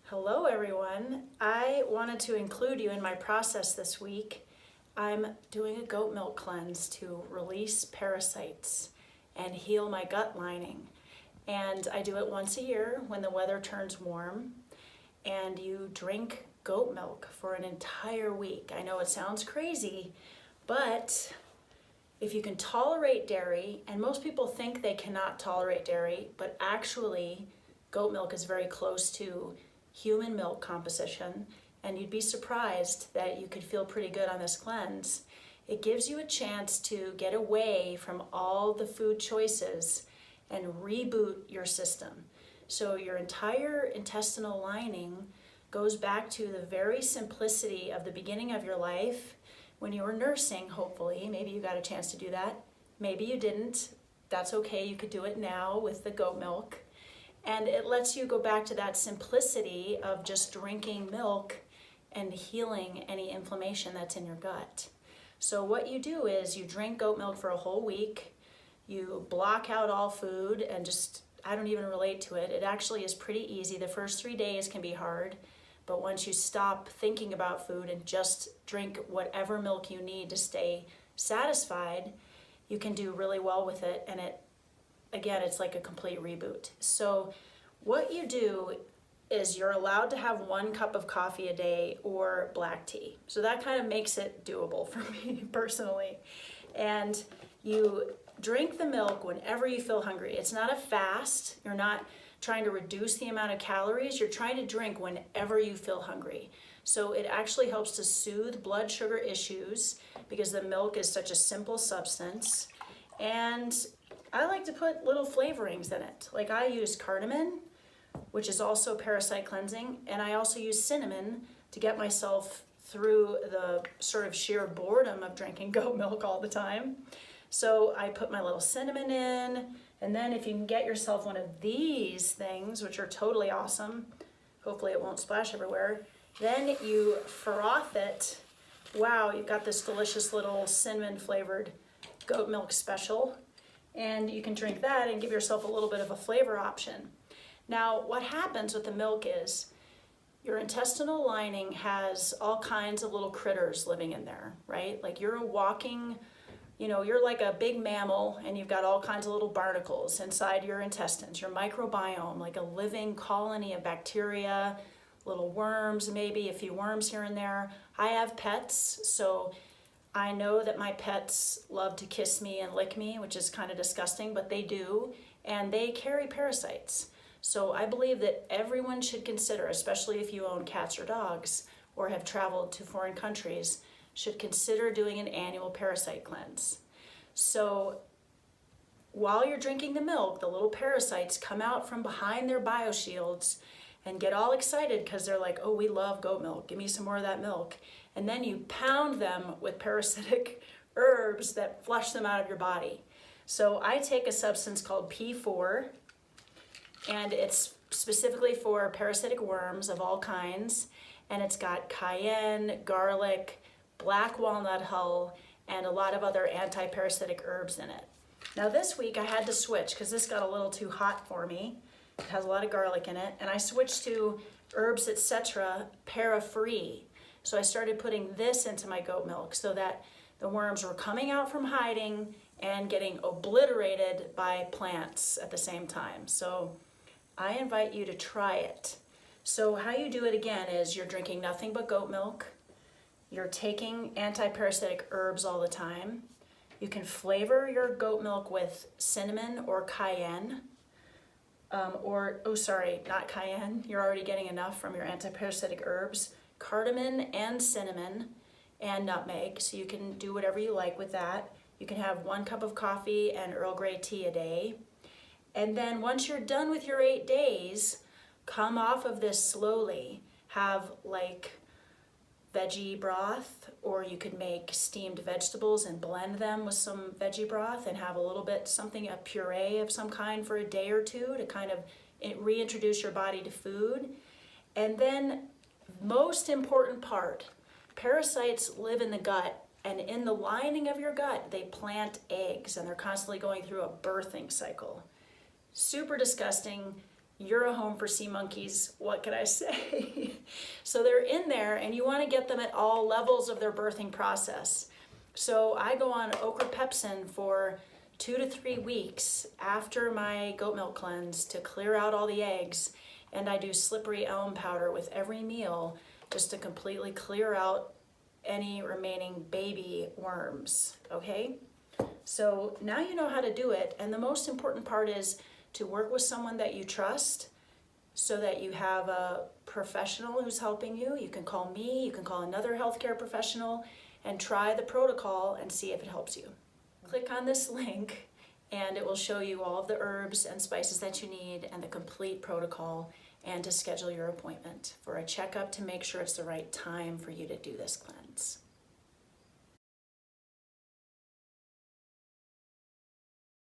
Hello everyone. I wanted to include you in my process this week. I'm doing a goat milk cleanse to release parasites and heal my gut lining. And I do it once a year when the weather turns warm. And you drink goat milk for an entire week. I know it sounds crazy, but if you can tolerate dairy, and most people think they cannot tolerate dairy, but actually goat milk is very close to human milk composition, and you'd be surprised that you could feel pretty good on this cleanse. It gives you a chance to get away from all the food choices and reboot your system. So your entire intestinal lining goes back to the very simplicity of the beginning of your life when you were nursing, hopefully. Maybe you got a chance to do that. Maybe you didn't. That's okay. You could do it now with the goat milk. And it lets you go back to that simplicity of just drinking milk and healing any inflammation that's in your gut. So what you do is you drink goat milk for a whole week. You block out all food and just, I don't even relate to it. It actually is pretty easy. The first 3 days can be hard, but once you stop thinking about food and just drink whatever milk you need to stay satisfied, you can do really well with it. And again, it's like a complete reboot. So what you do is you're allowed to have 1 cup of coffee a day or black tea. So that kind of makes it doable for me personally. And you drink the milk whenever you feel hungry. It's not a fast. You're not trying to reduce the amount of calories. You're trying to drink whenever you feel hungry. So it actually helps to soothe blood sugar issues because the milk is such a simple substance. And I like to put little flavorings in it. Like I use cardamom, which is also parasite cleansing, and I also use cinnamon to get myself through the sort of sheer boredom of drinking goat milk all the time. So I put my little cinnamon in, and then if you can get yourself one of these things, which are totally awesome, hopefully it won't splash everywhere, then you froth it. Wow, you've got this delicious little cinnamon flavored goat milk special. And you can drink that and give yourself a little bit of a flavor option. Now, what happens with the milk is your intestinal lining has all kinds of little critters living in there, right? Like you're a walking, you're like a big mammal and you've got all kinds of little barnacles inside your intestines, your microbiome, like a living colony of bacteria, little worms, maybe a few worms here and there. I have pets, so I know that my pets love to kiss me and lick me, which is kind of disgusting, but they do, and they carry parasites. So I believe that everyone should consider, especially if you own cats or dogs or have traveled to foreign countries, should consider doing an annual parasite cleanse. So while you're drinking the milk, the little parasites come out from behind their bioshields and get all excited because they're like, oh, we love goat milk. Give me some more of that milk. And then you pound them with parasitic herbs that flush them out of your body. So I take a substance called P4, and it's specifically for parasitic worms of all kinds. And it's got cayenne, garlic, black walnut hull, and a lot of other anti-parasitic herbs in it. Now this week I had to switch because this got a little too hot for me. It has a lot of garlic in it. And I switched to Herbs Etc. Para-Free. So I started putting this into my goat milk so that the worms were coming out from hiding and getting obliterated by plants at the same time. So I invite you to try it. So how you do it again is you're drinking nothing but goat milk. You're taking anti-parasitic herbs all the time. You can flavor your goat milk with cinnamon or cayenne. Not cayenne. You're already getting enough from your anti-parasitic herbs. Cardamom and cinnamon and nutmeg, so you can do whatever you like with that. You can have 1 cup of coffee and Earl Grey tea a day. And then once you're done with your 8 days, come off of this slowly. Have like veggie broth, or you could make steamed vegetables and blend them with some veggie broth and have a little bit a puree of some kind for a day or two to kind of reintroduce your body to food. And then most important part, parasites live in the gut, and in the lining of your gut they plant eggs, and they're constantly going through a birthing cycle. Super disgusting. You're a home for sea monkeys. What can I say? So they're in there, and you want to get them at all levels of their birthing process. So I go on ochrapepsin for 2 to 3 weeks after my goat milk cleanse to clear out all the eggs. And I do slippery elm powder with every meal just to completely clear out any remaining baby worms, okay? So now you know how to do it. And the most important part is to work with someone that you trust so that you have a professional who's helping you. You can call me, you can call another healthcare professional, and try the protocol and see if it helps you. Click on this link and it will show you all of the herbs and spices that you need and the complete protocol, and to schedule your appointment for a checkup to make sure it's the right time for you to do this cleanse.